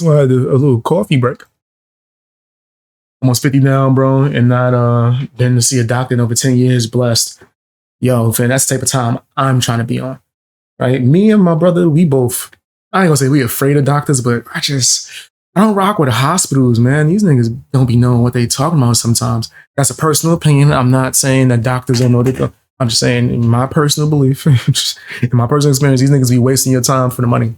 So I had a little coffee break. Almost 50 now, bro, and not been to see a doctor in over 10 years. Blessed. Yo, fam, that's the type of time I'm trying to be on. Right? Me and my brother, we both, I ain't gonna say we afraid of doctors, but I don't rock with the hospitals, man. These niggas don't be knowing what they talking about sometimes. That's a personal opinion. I'm not saying that doctors don't know what they do. I'm just saying, in my personal belief, in my personal experience, these niggas be wasting your time for the money.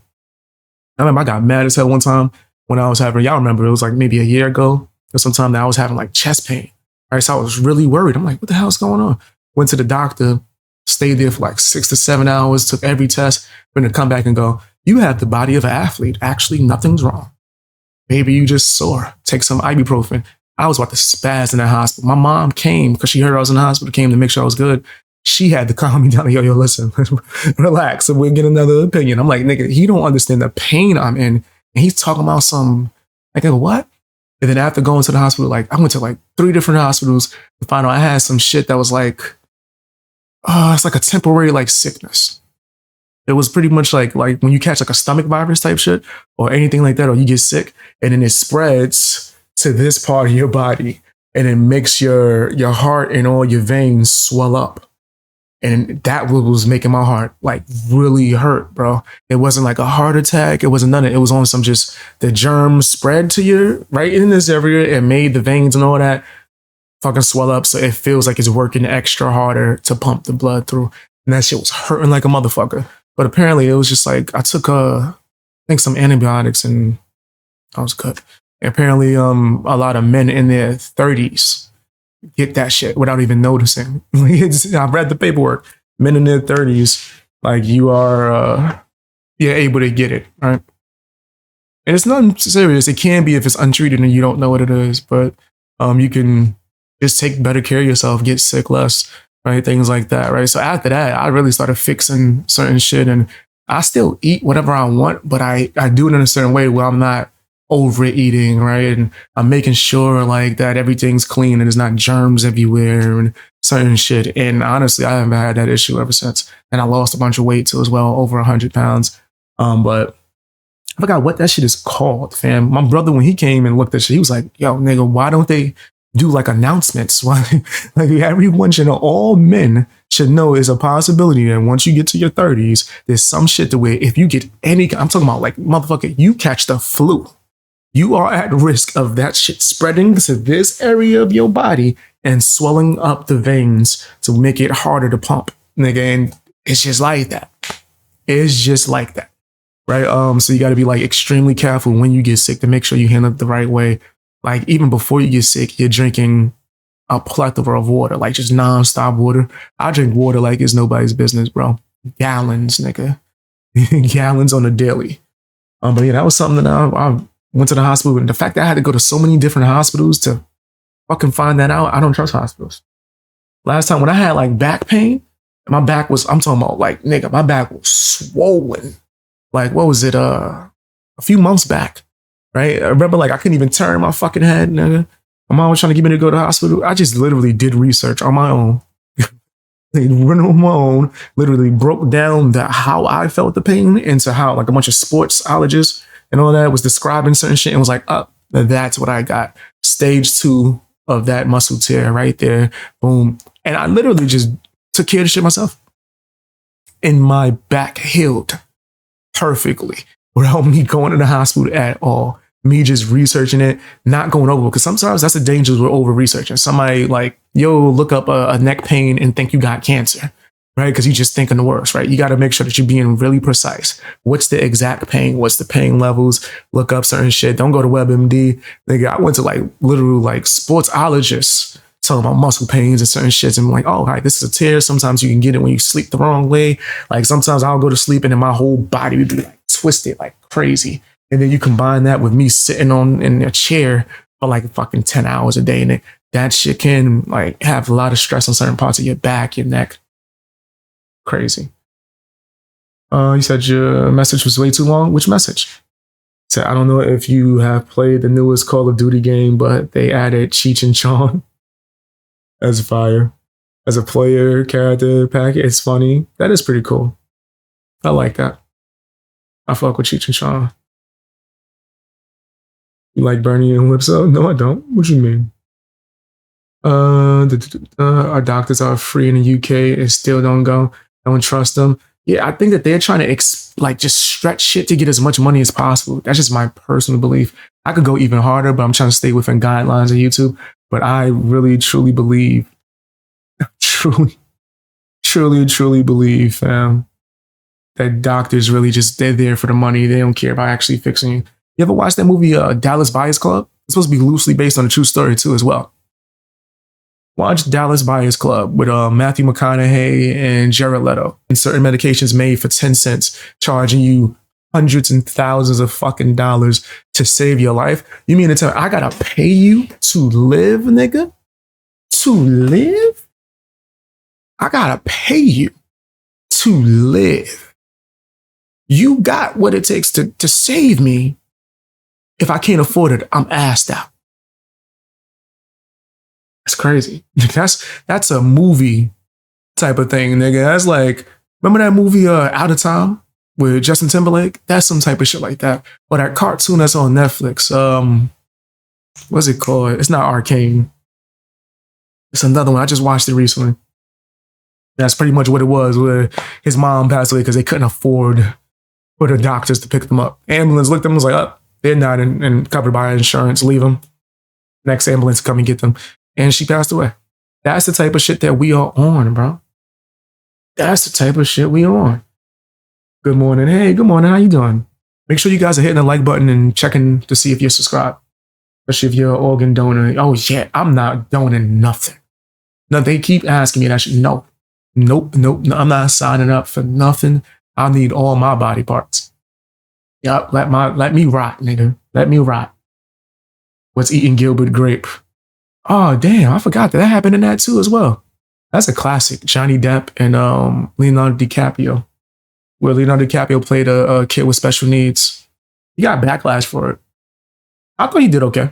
I remember I got mad as hell one time when I was having, y'all remember, it was like maybe a year ago or sometime that I was having like chest pain. Right? So I was really worried. I'm like, what the hell's going on? Went to the doctor, stayed there for like 6 to 7 hours, took every test, then to come back and go, you have the body of an athlete. Actually, nothing's wrong. Maybe you just sore. Take some ibuprofen. I was about to spaz in that hospital. My mom came because she heard I was in the hospital, came to make sure I was good. She had to calm me down. Yo, listen, relax. And we'll get another opinion. I'm like, nigga, he don't understand the pain I'm in. And he's talking about some, like, what? And then after going to the hospital, like, I went to like 3 different hospitals to find out I had some shit that was like, it's like a temporary like sickness. It was pretty much like when you catch like a stomach virus type shit or anything like that, or you get sick and then it spreads to this part of your body and it makes your heart and all your veins swell up. And that was making my heart like really hurt, bro. It wasn't like a heart attack. It wasn't none of it. It was on some just the germs spread to you right in this area and made the veins and all that fucking swell up. So it feels like it's working extra harder to pump the blood through. And that shit was hurting like a motherfucker. But apparently it was just like, I took, I think some antibiotics and I was good. And apparently a lot of men in their 30s get that shit without even noticing. I read the paperwork. Men in their 30s, like you are, you're able to get it, right? And it's nothing serious. It can be if it's untreated and you don't know what it is, but you can just take better care of yourself, get sick less, right? Things like that, right? So after that, I really started fixing certain shit, and I still eat whatever I want, but I do it in a certain way where I'm not overeating, right? And I'm making sure like that everything's clean and there's not germs everywhere and certain shit. And honestly, I haven't had that issue ever since. And I lost a bunch of weight too as well, over 100 pounds. But I forgot what that shit is called, fam. My brother, when he came and looked at shit, he was like, yo, nigga, why don't they do like announcements? Why, like everyone should know, all men should know is a possibility that once you get to your 30s, there's some shit to where if you get any, I'm talking about like, motherfucker, you catch the flu, you are at risk of that shit spreading to this area of your body and swelling up the veins to make it harder to pump, nigga. And it's just like that. It's just like that, right? So you got to be like extremely careful when you get sick to make sure you handle it the right way. Like even before you get sick, you're drinking a plethora of water, like just nonstop water. I drink water like it's nobody's business, bro. Gallons, nigga. Gallons on a daily. But yeah, that was something that I went to the hospital. And the fact that I had to go to so many different hospitals to fucking find that out, I don't trust hospitals. Last time when I had like back pain, my back was, I'm talking about like, nigga, my back was swollen. Like, what was it? A few months back, right? I remember like I couldn't even turn my fucking head, nigga. My mom was trying to get me to go to the hospital. I just literally did research on my own. Run on my own, literally broke down how I felt the pain into how like a bunch of sportsologists and all that was describing certain shit and was like, that's what I got. Stage 2 of that muscle tear right there. Boom. And I literally just took care of the shit myself. And my back healed perfectly without me going to the hospital at all. Me just researching it, not going over, because sometimes that's the danger with over researching. Somebody like, yo, look up a neck pain and think you got cancer, right? Because you just thinking the worst, right? You got to make sure that you're being really precise. What's the exact pain? What's the pain levels? Look up certain shit. Don't go to WebMD. Nigga, I went to like literal like sportsologists talking about muscle pains and certain shits. And I'm like, oh, hi, this is a tear. Sometimes you can get it when you sleep the wrong way. Like sometimes I'll go to sleep and then my whole body would be like twisted like crazy. And then you combine that with me sitting in a chair for like fucking 10 hours a day. And that shit can like have a lot of stress on certain parts of your back, your neck. Crazy. You said your message was way too long. Which message? So I don't know if you have played the newest Call of Duty game, but they added Cheech and Chong as fire, as a player character pack. It's funny. That is pretty cool. I like that. I fuck with Cheech and Chong. You like burning your lips out? No, I don't. What you mean? Our doctors are free in the UK and still don't go. Don't trust them. Yeah, I think that they're trying to just stretch shit to get as much money as possible. That's just my personal belief. I could go even harder, but I'm trying to stay within guidelines of YouTube. But I really, truly believe, truly believe, fam, that doctors really they're there for the money. They don't care about actually fixing you. You ever watch that movie, Dallas Buyers Club? It's supposed to be loosely based on a true story too, as well. Watch Dallas Buyers Club with Matthew McConaughey and Jared Leto. And certain medications made for 10 cents, charging you hundreds and thousands of fucking dollars to save your life. You mean to tell me I gotta pay you to live, nigga? To live? I gotta pay you to live. You got what it takes to save me. If I can't afford it, I'm assed out. That's crazy. That's a movie type of thing, nigga. That's like, remember that movie Out of Time with Justin Timberlake? That's some type of shit like that. Or that cartoon that's on Netflix. What's it called? It's not Arcane. It's another one. I just watched it recently. That's pretty much what it was, where his mom passed away because they couldn't afford for the doctors to pick them up. Ambulance looked at them and was like, oh, they're not covered by insurance. Leave them. Next ambulance come and get them. And she passed away. That's the type of shit that we are on, bro. That's the type of shit we are on. Good morning. Hey, good morning. How you doing? Make sure you guys are hitting the like button and checking to see if you're subscribed. Especially if you're an organ donor. Oh, yeah, I'm not donating nothing. No, they keep asking me that shit. No. Nope. I'm not signing up for nothing. I need all my body parts. Yup, let me rot, nigga. Let me rot. What's eating Gilbert Grape? Oh, damn, I forgot that happened in that too as well. That's a classic. Johnny Depp and Leonardo DiCaprio, where Leonardo DiCaprio played a kid with special needs. He got backlash for it. I thought he did okay.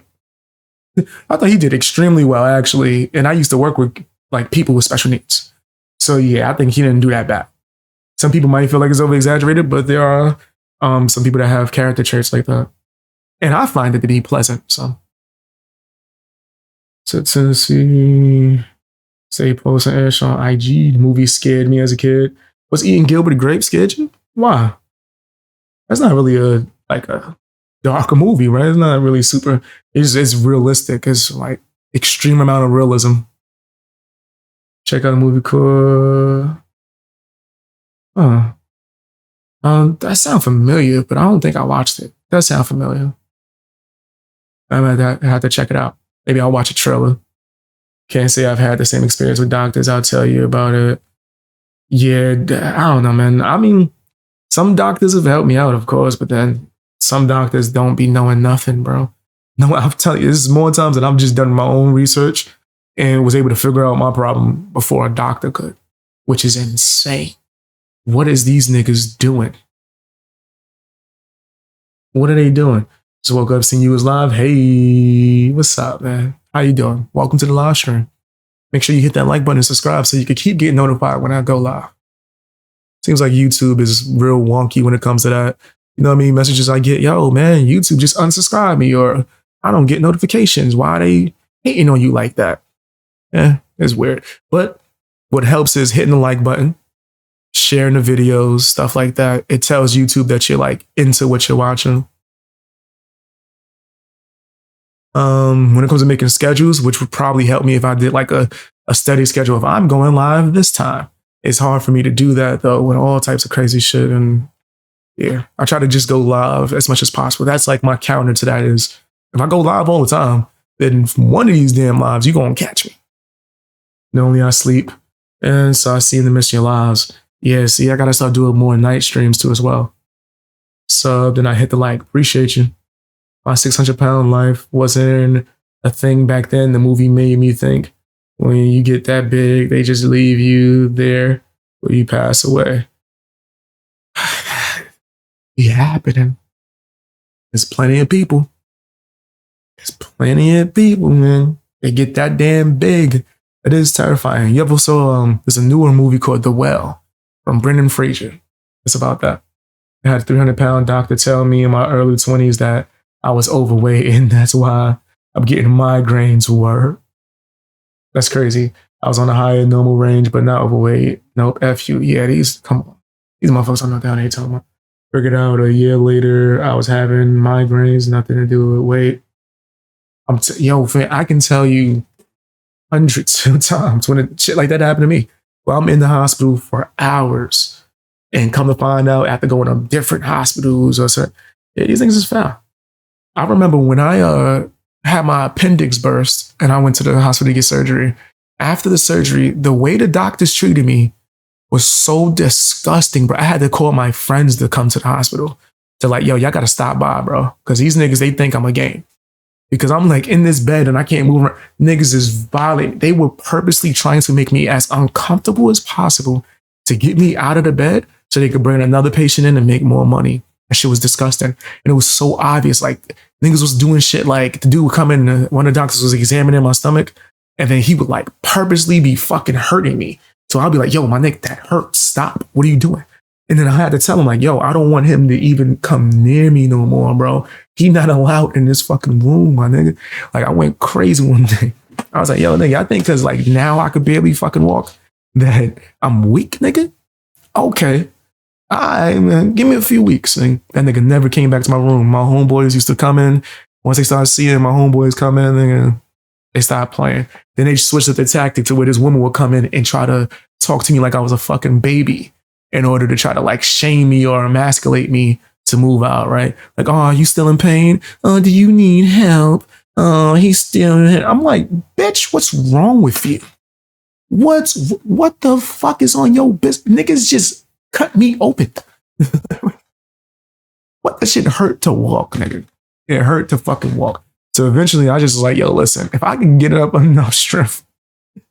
I thought he did extremely well, actually. And I used to work with like people with special needs. So yeah, I think he didn't do that bad. Some people might feel like it's over-exaggerated, but there are some people that have character traits like that. And I find it to be pleasant, so. So Tennessee, say post and Ash on IG. The movie scared me as a kid. Was eating Gilbert Grape scared you? Why? That's not really a darker movie, right? It's not really super. It's realistic. It's like extreme amount of realism. Check out a movie called. That sounds familiar, but I don't think I watched it. That sound familiar. I might have to check it out. Maybe I'll watch a trailer. Can't say I've had the same experience with doctors. I'll tell you about it. Yeah, I don't know, man. I mean, some doctors have helped me out, of course, but then some doctors don't be knowing nothing, bro. No, I'm telling you, this is more times that I've just done my own research and was able to figure out my problem before a doctor could, which is insane. What is these niggas doing? What are they doing? Just woke up, seeing you was live. Hey, what's up, man? How you doing? Welcome to the live stream. Make sure you hit that like button and subscribe so you can keep getting notified when I go live. Seems like YouTube is real wonky when it comes to that. You know what I mean? Messages I get, yo, man, YouTube just unsubscribe me, or I don't get notifications. Why are they hating on you like that? It's weird. But what helps is hitting the like button, sharing the videos, stuff like that. It tells YouTube that you're like into what you're watching. When it comes to making schedules, which would probably help me if I did like a steady schedule. If I'm going live this time, it's hard for me to do that though with all types of crazy shit. And yeah, I try to just go live as much as possible. That's like my counter to that is if I go live all the time, then one of these damn lives, you're going to catch me. Normally I sleep. And so I see the miss your lives. Yeah, see, I got to start doing more night streams too as well. So then I hit the like, appreciate you. My 600-pound life wasn't a thing back then. The movie made me think when you get that big, they just leave you there where you pass away. It happening. There's plenty of people. There's plenty of people, man. They get that damn big. It is terrifying. You ever saw, there's a newer movie called The Well from Brendan Fraser. It's about that. I had a 300-pound doctor tell me in my early 20s that I was overweight, and that's why I'm getting migraines. Word. That's crazy. I was on the higher normal range, but not overweight. Nope, F you. Yeah, come on. These motherfuckers are not down here talking about. Figured out a year later, I was having migraines, nothing to do with weight. Yo, fam, I can tell you hundreds of times when shit like that happened to me. Well, I'm in the hospital for hours, and come to find out after going to different hospitals or something, yeah, these things is foul. I remember when I had my appendix burst and I went to the hospital to get surgery. After the surgery, the way the doctors treated me was so disgusting, bro. I had to call my friends to come to the hospital to like, yo, y'all gotta stop by, bro. Because these niggas, they think I'm a game. Because I'm like in this bed and I can't move around. Niggas is violent. They were purposely trying to make me as uncomfortable as possible to get me out of the bed so they could bring another patient in and make more money. That shit was disgusting. And it was so obvious. Like niggas was doing shit like the dude would come in, one of the doctors was examining my stomach, and then he would like purposely be fucking hurting me. So I'll be like, yo, my neck, that hurts. Stop. What are you doing? And then I had to tell him like, yo, I don't want him to even come near me no more, bro. He not allowed in this fucking room, my nigga. Like I went crazy one day. I was like, yo, nigga, I think cause like now I could barely fucking walk that I'm weak, nigga. Okay. All right, man, give me a few weeks. And that nigga never came back to my room. My homeboys used to come in. Once they started seeing my homeboys come in, nigga, they started playing. Then they switched up their tactic to where this woman would come in and try to talk to me like I was a fucking baby in order to try to like shame me or emasculate me to move out, right? Like, oh, are you still in pain? Oh, do you need help? Oh, he's still in it. I'm like, bitch, what's wrong with you? What the fuck is on your business? Niggas just cut me open. What the shit hurt to walk, nigga? It hurt to fucking walk. So eventually I just was like, yo, listen, if I can get up enough strength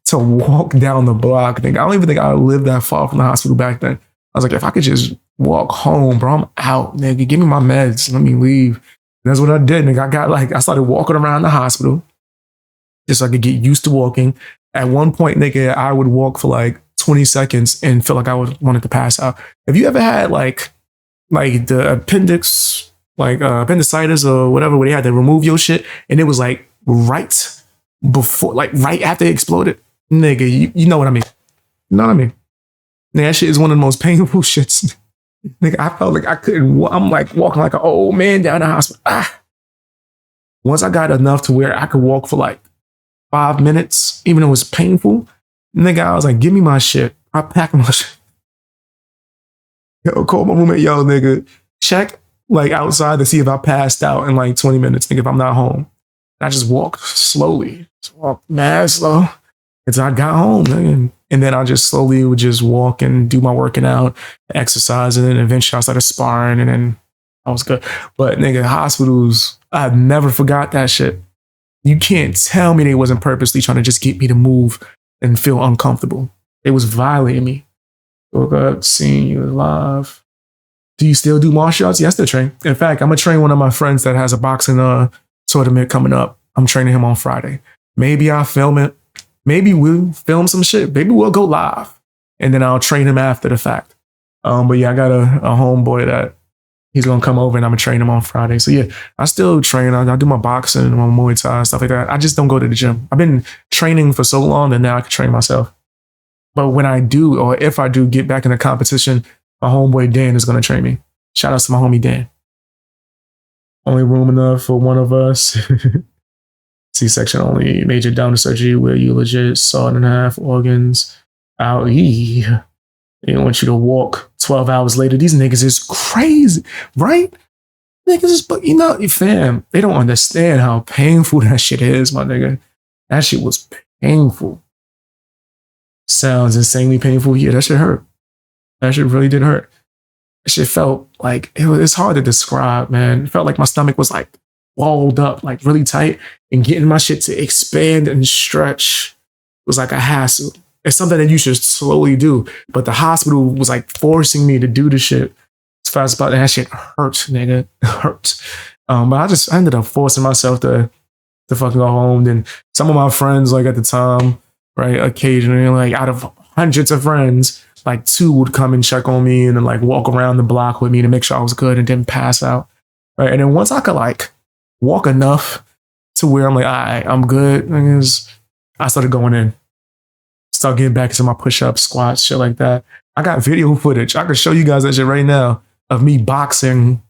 to walk down the block, nigga, I don't even think I lived that far from the hospital back then. I was like, if I could just walk home, bro, I'm out, nigga. Give me my meds. Let me leave. And that's what I did, nigga. I started walking around the hospital just so I could get used to walking. At one point, nigga, I would walk for like 20 seconds and feel like I wanted to pass out. Have you ever had like the appendix, like appendicitis or whatever, where they had to remove your shit and it was like right before, like right after it exploded? Nigga, you know what I mean. You know what I mean? That shit is one of the most painful shits. Nigga, I felt like I couldn't, I'm like walking like an old man down the hospital. Once I got enough to where I could walk for like 5 minutes, even though it was painful, nigga, I was like, give me my shit. I packed my shit. Yo, call my roommate, yo, nigga, check like outside to see if I passed out in like 20 minutes, nigga, if I'm not home. And I just walked slowly, just walked mad slow until I got home, nigga. And then I just slowly would just walk and do my working out, exercising, and eventually I started sparring, and then I was good. But nigga, hospitals, I've never forgot that shit. You can't tell me they wasn't purposely trying to just get me to move and feel uncomfortable. It was violating me. Woke up, seeing you live. Do you still do martial arts? Yeah, I still train. In fact, I'm gonna train one of my friends that has a boxing tournament coming up. I'm training him on Friday. Maybe I'll film it. Maybe we'll film some shit. Maybe we'll go live. And then I'll train him after the fact. But yeah, I got a homeboy that he's going to come over and I'm going to train him on Friday. So yeah, I still train. I do my boxing, my Muay Thai, stuff like that. I just don't go to the gym. I've been training for so long that now I can train myself. But when I do, or if I do get back in a competition, my homeboy Dan is going to train me. Shout out to my homie Dan. Only room enough for one of us. C-section only, major down to surgery where you legit sawed in half organs out. They don't want you to walk 12 hours later. These niggas is crazy, right? Niggas is, but you know, fam, they don't understand how painful that shit is, my nigga. That shit was painful. Sounds insanely painful. Yeah, that shit hurt. That shit really did hurt. That shit felt like, it's hard to describe, man. It felt like my stomach was like walled up, like really tight, and getting my shit to expand and stretch was like a hassle. It's something that you should slowly do, but the hospital was like forcing me to do the shit as fast as possible. That shit hurt, nigga. It hurt. But I ended up forcing myself to fucking go home. Then some of my friends, like at the time, right, occasionally, like out of hundreds of friends, like 2 would come and check on me and then like walk around the block with me to make sure I was good and didn't pass out. Right. And then once I could like walk enough to where I'm like, all right, I'm good. I started going in, start getting back into my push-ups, squats, shit like that. I got video footage. I can show you guys that shit right now of me boxing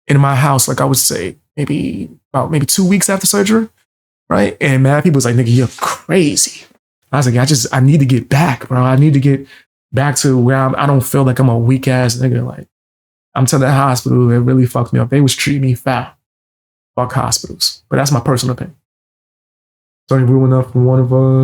in my house. Like I would say maybe 2 weeks after surgery, right? And man, people was like, nigga, you're crazy. I was like, I need to get back, bro. I need to get back to where I don't feel like I'm a weak ass nigga. Like I'm to the hospital. It really fucked me up. They was treating me foul. Fuck hospitals. But that's my personal opinion. So any ruling up from one of us.